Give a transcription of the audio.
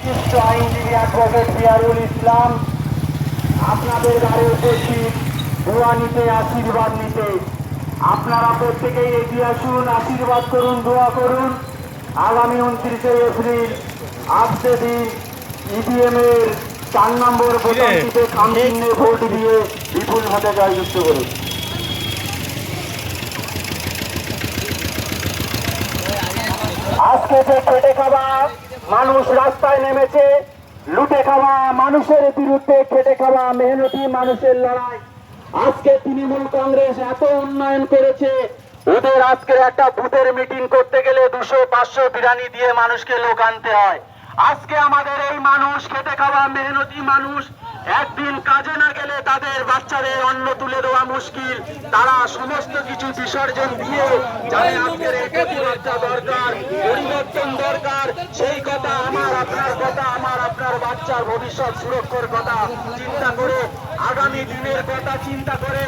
বিশিষ্ট আইনজীবী অ্যাডভোকেট জিয়ারুল ইসলাম আপনাদের দ্বারে উপস্থিত দোয়া নিতে, আশীর্বাদ নিতে। আপনারা প্রত্যেকেই এগিয়ে আসুন, আশীর্বাদ করুন, দোয়া করুন। আগামী 29শে এপ্রিল আসছে দিন ইভিএম এর 4 নম্বর বোতামটিতে খাম চিহ্নে ভোট দিয়ে বিপুল ভোটে জয়যুক্ত করুন। আজকে যে খেটে খাওয়া মানুষ রাস্তায় নেমেছে, লুটে খাওয়া মানুষের বিরুদ্ধে খেটে খাওয়া মেহনতি মানুষের লড়াই। আজকে তৃণমূল কংগ্রেস এত উন্নয়ন করেছে, ওদের আজকের একটা বুথের মিটিং করতে গেলে 200-500 বিরানি দিয়ে মানুষকে লোক আনতে হয়। আজকে আমাদের এই মানুষ খেটে খাওয়া মেহনতি মানুষ একদিন কাজে না গেলে তাদের বাচ্চাদের অন্ন তুলে দেওয়া মুশকিল। তারা সমস্ত কিছু বিসর্জন দিয়ে জানে আজকের এই প্রতিবাদটা দরকার, পরিবর্তন দরকার। সেই কথা, আমার আপনার কথা, আমার আপনার বাচ্চার ভবিষ্যৎ সুরক্ষার কথা চিন্তা করে, আগামী দিনের কথা চিন্তা করে